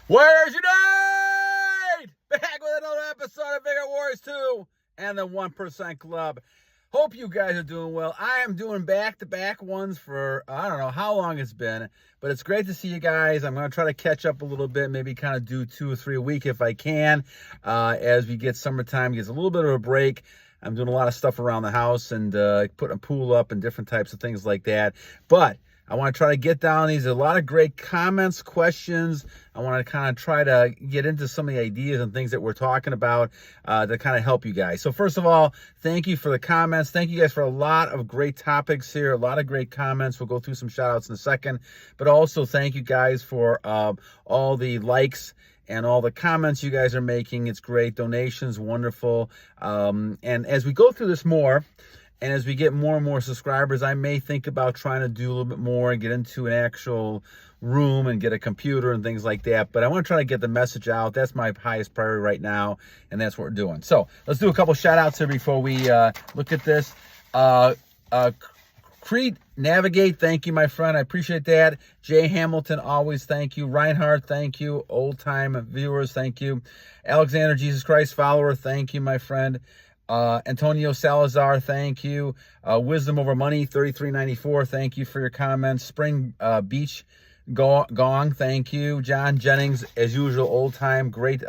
Warriors Unite! Back with another episode of Bigger Warriors 2 and the 1% Club. Hope you guys are doing well. I am doing back-to-back ones for, I don't know how long it's been, but it's great to see you guys. I'm going to try to catch up a little bit, maybe kind of do 2 or 3 a week if I can, as we get summertime, gets a little bit of a break. I'm doing a lot of stuff around the house and putting a pool up and different types of things like that. But I want to try to get down these. A lot of great comments, questions. I want to kind of try to get into some of the ideas and things that we're talking about to kind of help you guys. So first of all, thank you for the comments. Thank you guys for a lot of great topics here, a lot of great comments. We'll go through some shout outs in a second. But also thank you guys for all the likes and all the comments you guys are making. It's great. Donations, wonderful. And as we go through this more, and as we get more and more subscribers, I may think about trying to do a little bit more and get into an actual room and get a computer and things like that. But I want to try to get the message out. That's my highest priority right now, and that's what we're doing. So let's do a couple shout outs here before we look at this. Creed Navigate, thank you, my friend. I appreciate that. Jay Hamilton, always thank you. Reinhardt, thank you. Old time viewers, thank you. Alexander Jesus Christ follower, thank you, my friend. Antonio Salazar, thank you. Wisdom Over Money, 3394, thank you for your comments. SpringBeach Gang, thank you. John Jennings, as usual, old time, great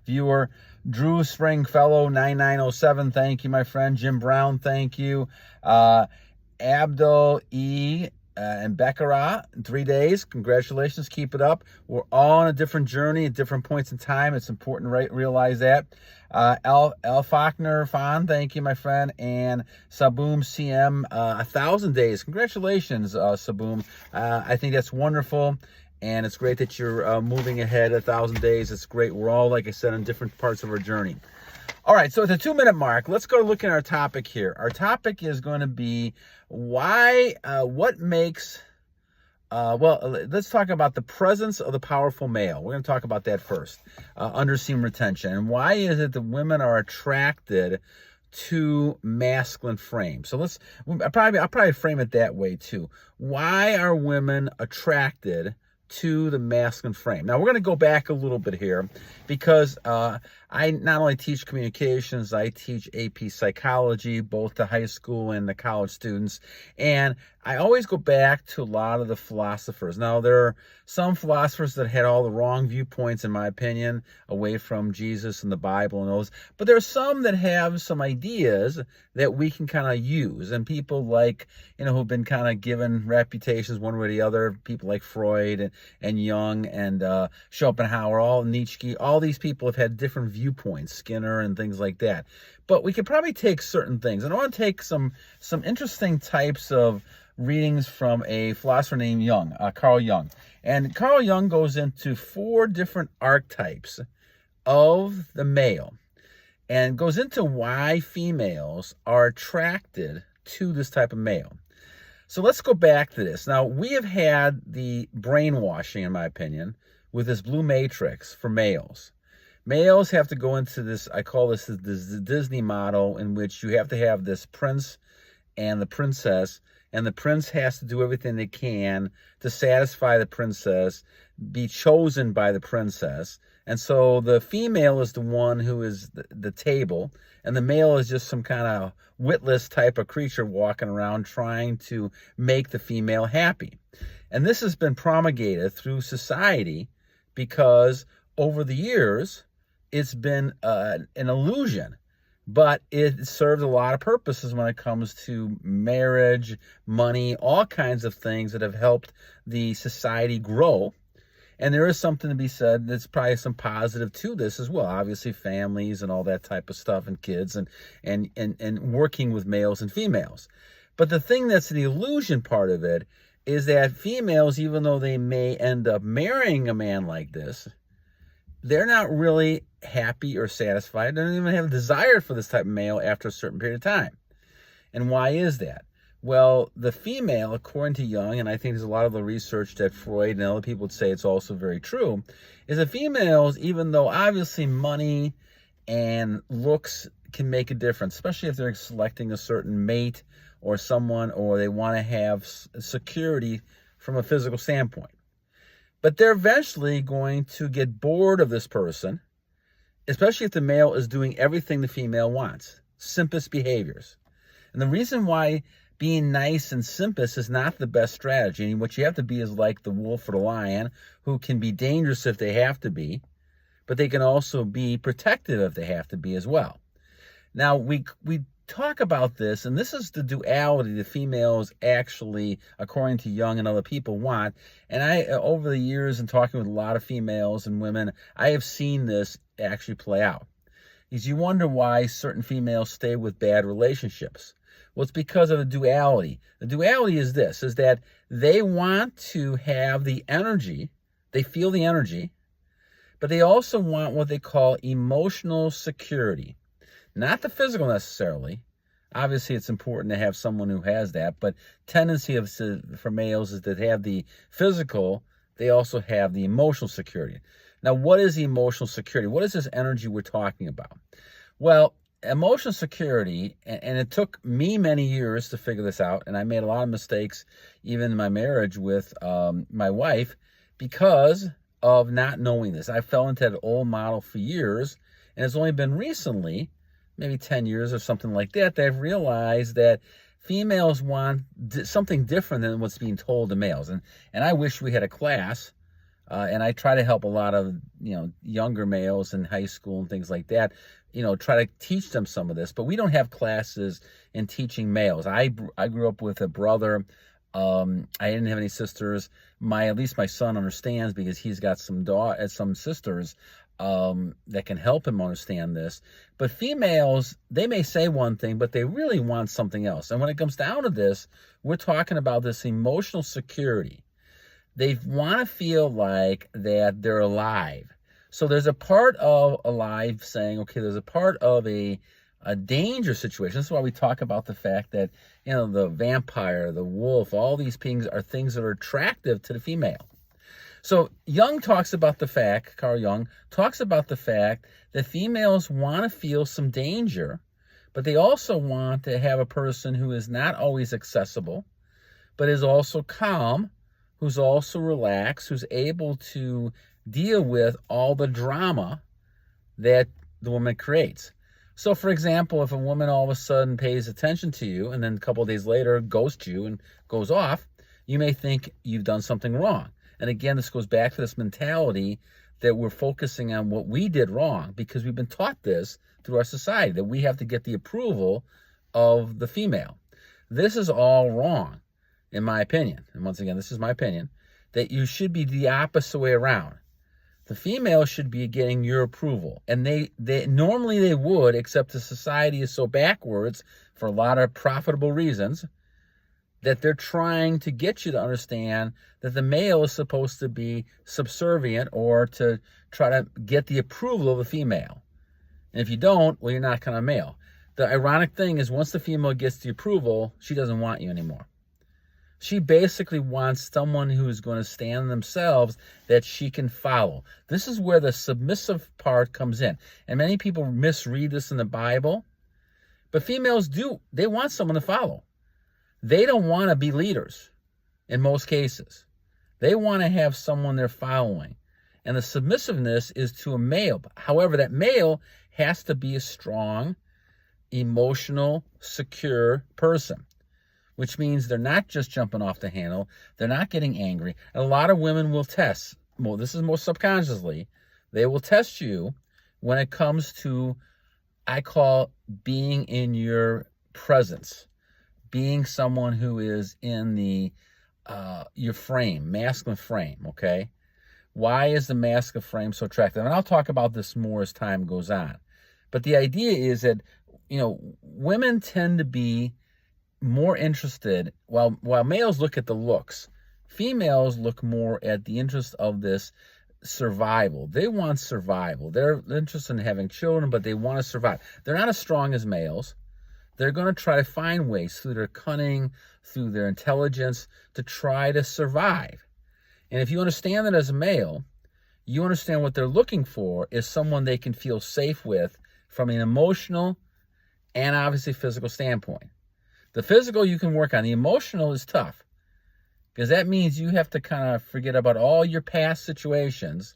viewer. Drewstringfellow, 9907, thank you, my friend. Jim Brown, thank you. Abdeleghabekkora, 3 days. Congratulations. Keep it up. We're all on a different journey at different points in time. It's important to realize that. AlFakherFan, thank you, my friend. And Samboon CM, 1,000 days. Congratulations, Samboon. I think that's wonderful. And it's great that you're moving ahead 1,000 days. It's great. We're all, like I said, on different parts of our journey. All right, so at the 2-minute mark, let's go look at our topic here. Our topic is going to be what makes, let's talk about the presence of the powerful male. We're going to talk about that first, under semen retention. And why is it that women are attracted to masculine frame? So I'll probably frame it that way too. Why are women attracted to the masculine frame? Now, we're going to go back a little bit here because I not only teach communications, I teach AP psychology, both to high school and the college students. And I always go back to a lot of the philosophers. Now, there are some philosophers that had all the wrong viewpoints, in my opinion, away from Jesus and the Bible and those. But there are some that have some ideas that we can kind of use. And people like, who've been kind of given reputations one way or the other, people like Freud and Jung and Schopenhauer, all Nietzsche, all these people have had different viewpoints, Skinner and things like that. But we could probably take certain things. And I want to take some interesting types of readings from a philosopher named Jung, Carl Jung. And Carl Jung goes into 4 different archetypes of the male and goes into why females are attracted to this type of male. So let's go back to this. Now, we have had the brainwashing, in my opinion, with this blue matrix for males. Males have to go into this, I call this the Disney model, in which you have to have this prince and the princess, and the prince has to do everything they can to satisfy the princess, be chosen by the princess. And so the female is the one who is the table, and the male is just some kind of witless type of creature walking around trying to make the female happy. And this has been promulgated through society because over the years, it's been an illusion, but it serves a lot of purposes when it comes to marriage, money, all kinds of things that have helped the society grow. And there is something to be said. There's probably some positive to this as well. Obviously, families and all that type of stuff, and kids, and working with males and females. But the thing that's the illusion part of it is that females, even though they may end up marrying a man like this, they're not really happy or satisfied. They don't even have a desire for this type of male after a certain period of time. And why is that? Well, the female, according to Jung, and I think there's a lot of the research that Freud and other people would say it's also very true, is that females, even though obviously money and looks can make a difference, especially if they're selecting a certain mate or someone, or they want to have security from a physical standpoint. But they're eventually going to get bored of this person, especially if the male is doing everything the female wants. Simpest behaviors. And the reason why being nice and simpest is not the best strategy. And what you have to be is like the wolf or the lion, who can be dangerous if they have to be, but they can also be protective if they have to be as well. Now, we talk about this, and this is the duality the females actually, according to Jung and other people, want. And I, over the years and talking with a lot of females and women, I have seen this actually play out. Is you wonder why certain females stay with bad relationships. Well, it's because of the duality. The duality is this, is that they want to have the energy, they feel the energy, but they also want what they call emotional security. Not the physical necessarily. Obviously, it's important to have someone who has that, but tendency for males is that they have the physical, they also have the emotional security. Now, what is the emotional security? What is this energy we're talking about? Well, emotional security, and it took me many years to figure this out, and I made a lot of mistakes even in my marriage with my wife because of not knowing this. I fell into that old model for years, and it's only been recently, maybe 10 years or something like that, that I've realized that females want something different than what's being told to males. And I wish we had a class, and I try to help a lot of, younger males in high school and things like that, try to teach them some of this. But we don't have classes in teaching males. I grew up with a brother. I didn't have any sisters. At least my son understands because he's got some sisters that can help him understand this. But females, they may say one thing, but they really want something else. And when it comes down to this, we're talking about this emotional security. They want to feel like that they're alive. So there's a part of alive saying, okay, there's a part of a danger situation. That's why we talk about the fact that, the vampire, the wolf, all these things are things that are attractive to the female. So Carl Jung talks about the fact that females want to feel some danger, but they also want to have a person who is not always accessible, but is also calm, who's also relaxed, who's able to deal with all the drama that the woman creates. So, for example, if a woman all of a sudden pays attention to you and then a couple of days later ghosts you and goes off, you may think you've done something wrong. And again, this goes back to this mentality that we're focusing on what we did wrong because we've been taught this through our society, that we have to get the approval of the female. This is all wrong, in my opinion. And once again, this is my opinion, that you should be the opposite way around. The female should be getting your approval. And they normally they would, except the society is so backwards for a lot of profitable reasons, that they're trying to get you to understand that the male is supposed to be subservient or to try to get the approval of the female. And if you don't, well, you're not kind of male. The ironic thing is once the female gets the approval, she doesn't want you anymore. She basically wants someone who is going to stand themselves that she can follow. This is where the submissive part comes in. And many people misread this in the Bible. But females do. They want someone to follow. They don't want to be leaders in most cases. They want to have someone they're following. And the submissiveness is to a male. However, that male has to be a strong, emotional, secure person, which means they're not just jumping off the handle. They're not getting angry. And a lot of women will test. Well, this is more subconsciously. They will test you when it comes to, I call, being in your presence. Being someone who is in your frame, masculine frame, okay? Why is the masculine frame so attractive? And I'll talk about this more as time goes on. But the idea is that, women tend to be more interested, while males look at the looks, females look more at the interest of this survival. They want survival. They're interested in having children, but they want to survive. They're not as strong as males. They're going to try to find ways through their cunning, through their intelligence, to try to survive. And if you understand that as a male, you understand what they're looking for is someone they can feel safe with from an emotional and obviously physical standpoint. The physical you can work on. The emotional is tough Because that means you have to kind of forget about all your past situations.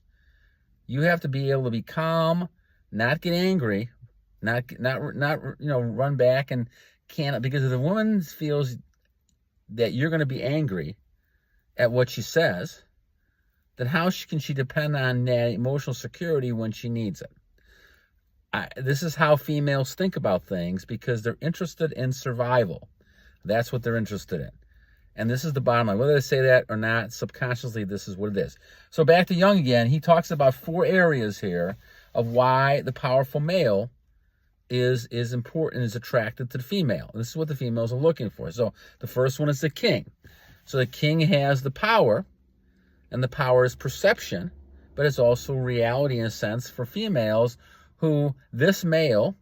You have to be able to be calm, not get angry, not run back and can't, because if the woman feels that you're going to be angry at what she says, then how can she depend on that emotional security when she needs it? This is how females think about things, because they're interested in survival. That's what they're interested in. And this is the bottom line. Whether they say that or not, subconsciously, this is what it is. So back to Jung again. He talks about 4 areas here of why the powerful male is important, is attracted to the female. This is what the females are looking for. So the first one is the king. So the king has the power, and the power is perception, but it's also reality in a sense for females, who this male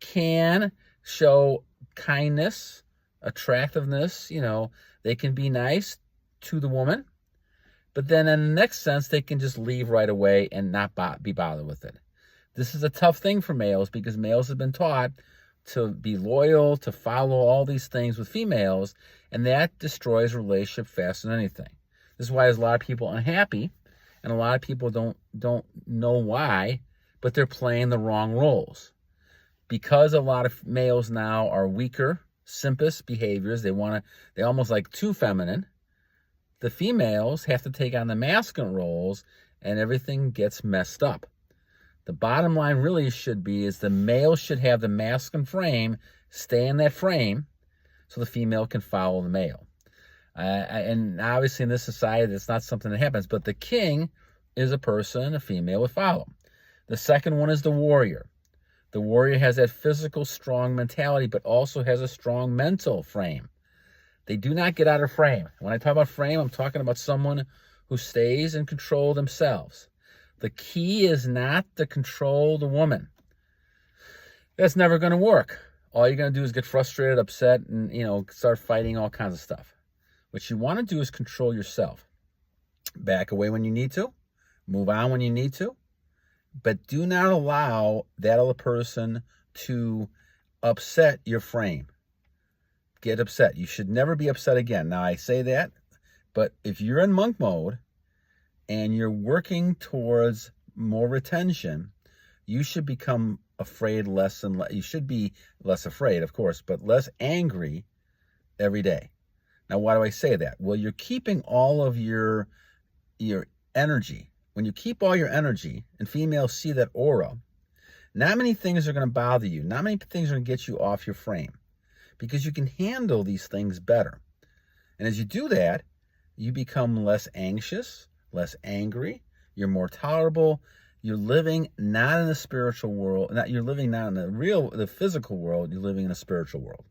can show kindness, attractiveness, they can be nice to the woman, but then in the next sense, they can just leave right away and not be bothered with it. This is a tough thing for males, because males have been taught to be loyal, to follow all these things with females, and that destroys a relationship faster than anything. This is why there's a lot of people unhappy, and a lot of people don't know why, but they're playing the wrong roles. Because a lot of males now are weaker, simpist behaviors, they almost like too feminine. The females have to take on the masculine roles, and everything gets messed up. The bottom line really should be is the male should have the masculine frame, stay in that frame, so the female can follow the male. And obviously in this society, that's not something that happens, but the king is a person a female would follow. The second one is the warrior. The warrior has that physical, strong mentality, but also has a strong mental frame. They do not get out of frame. When I talk about frame, I'm talking about someone who stays in control themselves. The key is not to control the woman. That's never going to work. All you're going to do is get frustrated, upset, and start fighting all kinds of stuff. What you want to do is control yourself. Back away when you need to. Move on when you need to. But do not allow that other person to upset your frame. Get upset. You should never be upset again. Now, I say that, but if you're in monk mode and you're working towards more retention, you should become afraid less and less. You should be less afraid, of course, but less angry every day. Now, why do I say that? Well, you're keeping all of your energy. When you keep all your energy, and females see that aura, not many things are going to bother you. Not many things are going to get you off your frame, because you can handle these things better. And as you do that, you become less anxious, less angry. You're more tolerable. You're living not in the spiritual world. You're living not in the physical world. You're living in a spiritual world.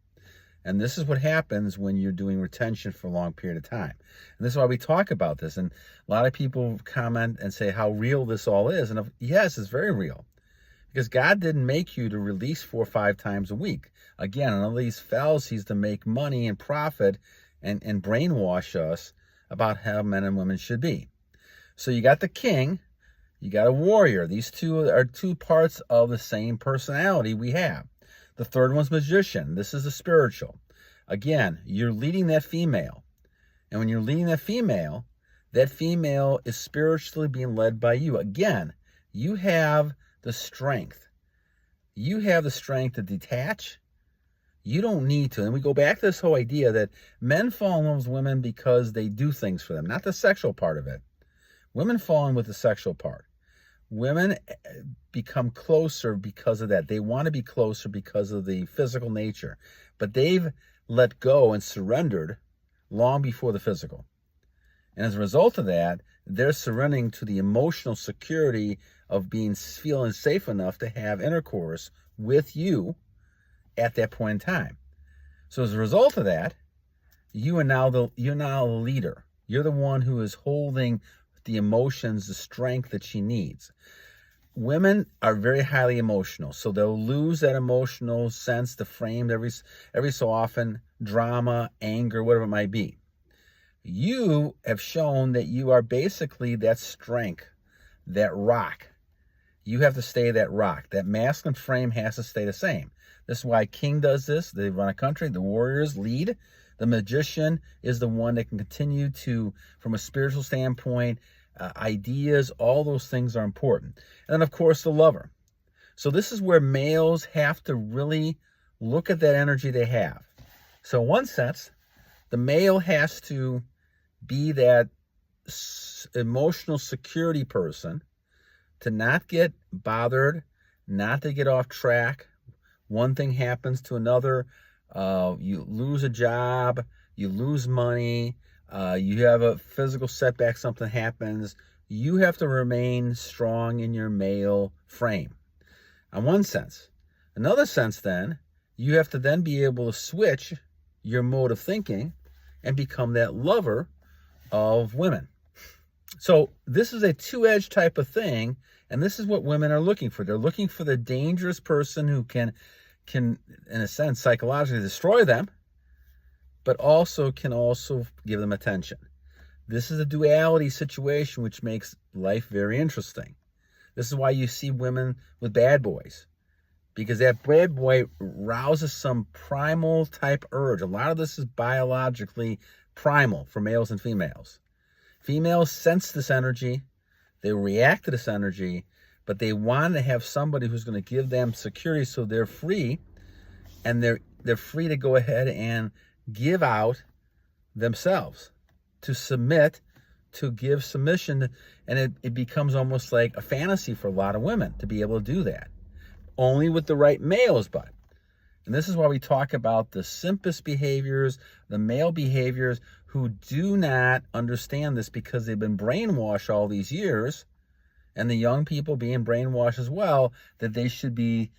And this is what happens when you're doing retention for a long period of time. And this is why we talk about this. And a lot of people comment and say how real this all is. And yes, it's very real. Because God didn't make you to release 4 or 5 times a week. Again, in all these fallacies to make money and profit and brainwash us about how men and women should be. So you got the king, you got a warrior. These two are 2 parts of the same personality we have. The third one's magician. This is the spiritual. Again, you're leading that female. And when you're leading that female is spiritually being led by you. Again, you have the strength. You have the strength to detach. You don't need to. And we go back to this whole idea that men fall in love with women because they do things for them, not the sexual part of it. Women fall in with the sexual part. Women become closer because of that. They want to be closer because of the physical nature. But they've let go and surrendered long before the physical. And as a result of that, they're surrendering to the emotional security of feeling safe enough to have intercourse with you at that point in time. So as a result of that, you're now the leader. You're the one who is holding the emotions, the strength that she needs. Women are very highly emotional, so they'll lose that emotional sense, the frame every so often, drama, anger, whatever it might be. You have shown that you are basically that strength, that rock. You have to stay that rock. That masculine frame has to stay the same. This is why King does this. They run a country. The warriors lead. The magician is the one that can continue to, from a spiritual standpoint, ideas, all those things are important. And then, of course, the lover. So this is where males have to really look at that energy they have. So in one sense, the male has to be that emotional security person to not get bothered, not to get off track. One thing happens to another. You lose a job, you lose money, you have a physical setback, something happens. You have to remain strong in your male frame. In one sense. Another sense, then, you have to then be able to switch your mode of thinking and become that lover of women. So this is a two-edged type of thing, and this is what women are looking for. They're looking for the dangerous person who can, in a sense, psychologically destroy them, but also can give them attention. This is a duality situation, which makes life very interesting. This is why you see women with bad boys, because that bad boy rouses some primal type urge. A lot of this is biologically primal for males and females. Females sense this energy, they react to this energy, but they want to have somebody who's going to give them security so they're free, and they're free to go ahead and give out themselves, to submit, to give submission, and it becomes almost like a fantasy for a lot of women to be able to do that. Only with the right males, but. And this is why we talk about the simpest behaviors, the male behaviors, who do not understand this because they've been brainwashed all these years, and the young people being brainwashed as well, that they should be,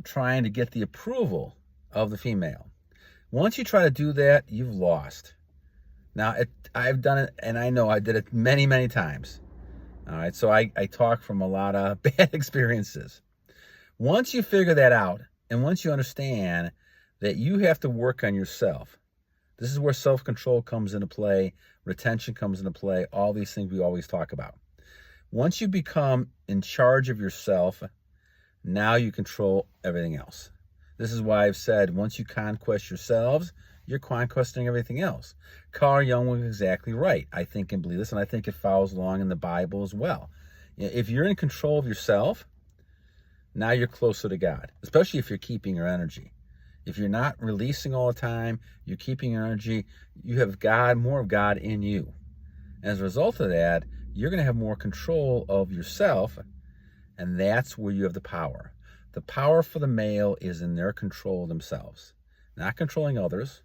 trying to get the approval of the female. Once you try to do that, you've lost. Now, I've done it, and I know I did it many, many times. All right, so I talk from a lot of bad experiences. Once you figure that out, and once you understand that you have to work on yourself, this is where self-control comes into play, retention comes into play, all these things we always talk about. Once you become in charge of yourself, now you control everything else. This is why I've said, once you conquest yourselves, you're conquesting everything else. Carl Jung was exactly right. I think and believe this, and I think it follows along in the Bible as well. If you're in control of yourself, now you're closer to God, especially if you're keeping your energy. If you're not releasing all the time, you're keeping your energy, you have God, more of God in you. And as a result of that, you're going to have more control of yourself, and that's where you have the power. The power for the male is in their control themselves, not controlling others.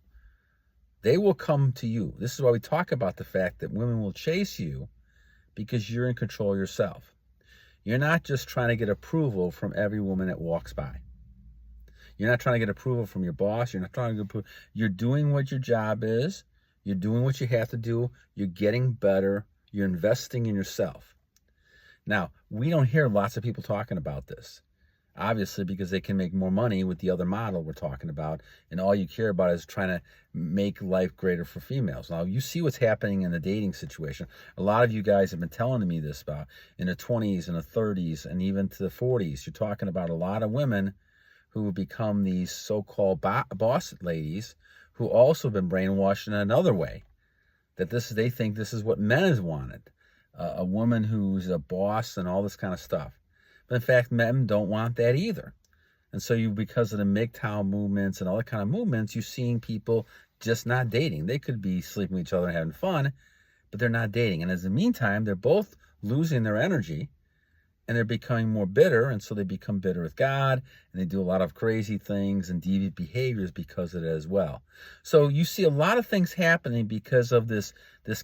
They will come to you. This is why we talk about the fact that women will chase you, because you're in control of yourself. You're not just trying to get approval from every woman that walks by. You're not trying to get approval from your boss. You're not trying to get approval. You're doing what your job is. You're doing what you have to do. You're getting better. You're investing in yourself. Now, we don't hear lots of people talking about this, obviously, because they can make more money with the other model we're talking about, and all you care about is trying to make life greater for females. Now, you see what's happening in the dating situation. A lot of you guys have been telling me this about in the 20s and the 30s and even to the 40s. You're talking about a lot of women who become these so-called boss ladies who also been brainwashed in another way, that they think this is what men have wanted, a woman who's a boss and all this kind of stuff. But in fact, men don't want that either. And so because of the MGTOW movements and all that kind of movements, you're seeing people just not dating. They could be sleeping with each other and having fun, but they're not dating. And in the meantime, they're both losing their energy, and they're becoming more bitter, and so they become bitter with God, and they do a lot of crazy things and deviant behaviors because of it as well. So you see a lot of things happening because of this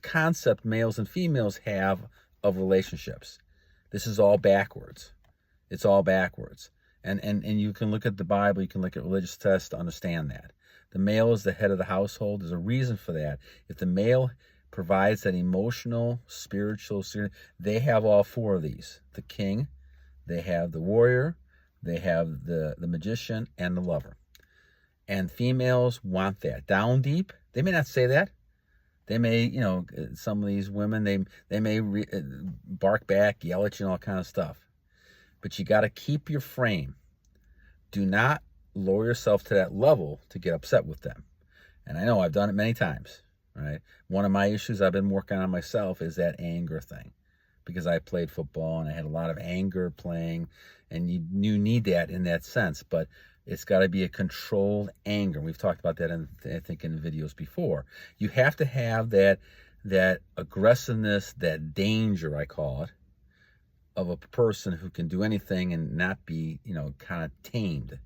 concept males and females have of relationships. This is all backwards. It's all backwards. And you can look at the Bible, you can look at religious texts to understand that. The male is the head of the household. There's a reason for that. If the male provides that emotional, spiritual, they have all four of these. The king, they have the warrior, they have the magician, and the lover. And females want that. Down deep, they may not say that. They may, some of these women, they may bark back, yell at you, and all kind of stuff. But you got to keep your frame. Do not lower yourself to that level to get upset with them. And I know I've done it many times, right? One of my issues I've been working on myself is that anger thing, because I played football and I had a lot of anger playing, and you need that in that sense, but it's got to be a controlled anger. We've talked about that I think in the videos before. You have to have that aggressiveness, that danger, I call it, of a person who can do anything and not be, kind of tamed.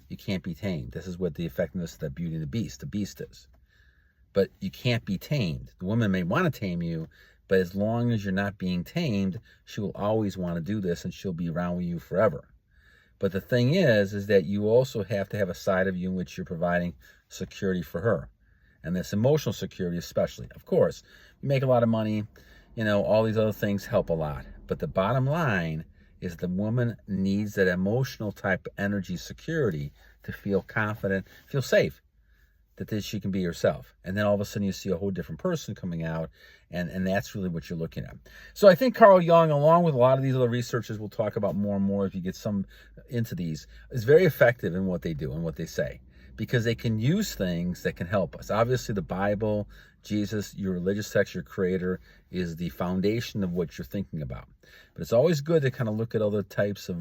You can't be tamed. This is what the effectiveness of that Beauty and the Beast is. But you can't be tamed. The woman may want to tame you, but as long as you're not being tamed, she will always want to do this, and she'll be around with you forever. But the thing is that you also have to have a side of you in which you're providing security for her. And this emotional security especially. Of course, you make a lot of money, all these other things help a lot. But the bottom line is the woman needs that emotional type of energy security to feel confident, feel safe, that she can be herself. And then all of a sudden you see a whole different person coming out, and that's really what you're looking at. So I think Carl Jung, along with a lot of these other researchers we'll talk about more and more if you get some into these, is very effective in what they do and what they say, because they can use things that can help us. Obviously the Bible, Jesus, your religious text, your creator, is the foundation of what you're thinking about. But it's always good to kind of look at other types of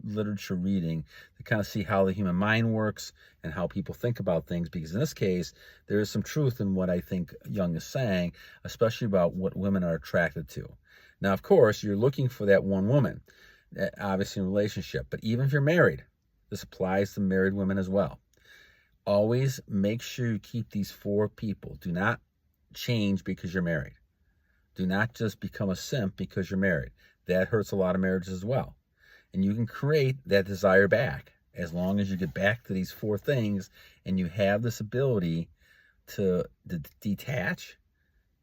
literature reading to kind of see how the human mind works and how people think about things, because in this case, there is some truth in what I think Jung is saying, especially about what women are attracted to. Now, of course, you're looking for that one woman, obviously in a relationship, but even if you're married, this applies to married women as well. Always make sure you keep these 4 people. Do not change because you're married. Do not just become a simp because you're married. That hurts a lot of marriages as well. And you can create that desire back as long as you get back to these 4 things, and you have this ability to detach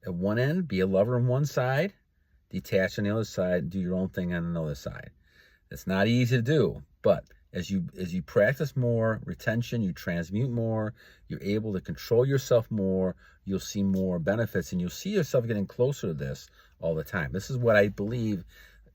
at one end, be a lover on one side, detach on the other side, do your own thing on another side. It's not easy to do, but as you practice more retention, you transmute more, you're able to control yourself more, you'll see more benefits, and you'll see yourself getting closer to this all the time. This is what I believe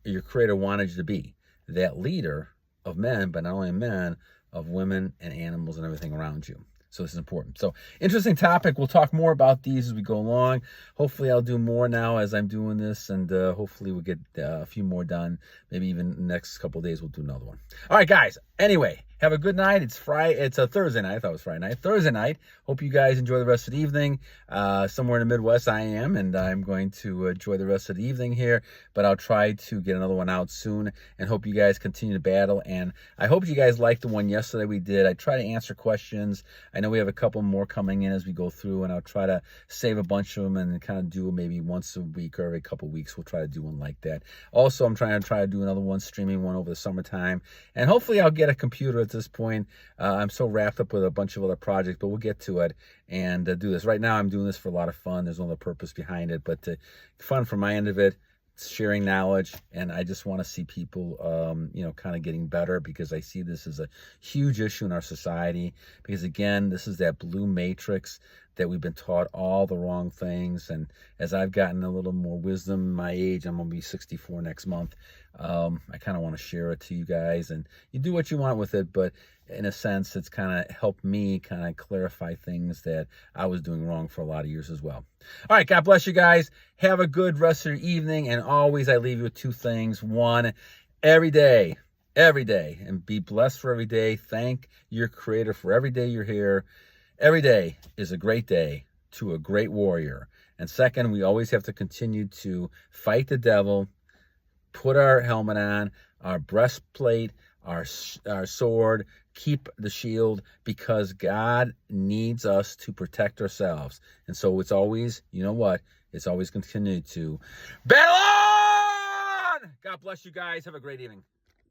your creator wanted you to be, that leader of men, but not only men, of women and animals and everything around you. So this is important. So interesting topic. We'll talk more about these as we go along. Hopefully I'll do more now as I'm doing this, and hopefully we'll get a few more done. Maybe even the next couple of days we'll do another one. All right, guys. Anyway, have a good night. It's Friday. It's a Thursday night. I thought it was Friday night. Thursday night. Hope you guys enjoy the rest of the evening. Somewhere in the Midwest I am, and I'm going to enjoy the rest of the evening here, but I'll try to get another one out soon, and hope you guys continue to battle. And I hope you guys liked the one yesterday we did. I try to answer questions. I know we have a couple more coming in as we go through, and I'll try to save a bunch of them and kind of do maybe once a week or every couple of weeks. We'll try to do one like that. Also, I'm trying to do another one, streaming one over the summertime, and hopefully I'll get a computer at this point. I'm so wrapped up with a bunch of other projects, but we'll get to it and do this. Right now I'm doing this for a lot of fun. There's no other purpose behind it, but fun from my end of it, sharing knowledge, and I just want to see people kind of getting better, because I see this as a huge issue in our society, because again, this is that blue matrix that we've been taught all the wrong things. And as I've gotten a little more wisdom in my age, I'm going to be 64 next month, I kind of want to share it to you guys, and you do what you want with it, but in a sense, it's kind of helped me kind of clarify things that I was doing wrong for a lot of years as well. All right, God bless you guys. Have a good rest of your evening, and always I leave you with 2 things. 1, every day, and be blessed for every day. Thank your creator for every day you're here. Every day is a great day to a great warrior. And second, we always have to continue to fight the devil, put our helmet on, our breastplate, our sword, keep the shield, because God needs us to protect ourselves. And so it's always, it's always continue to battle on! God bless you guys. Have a great evening.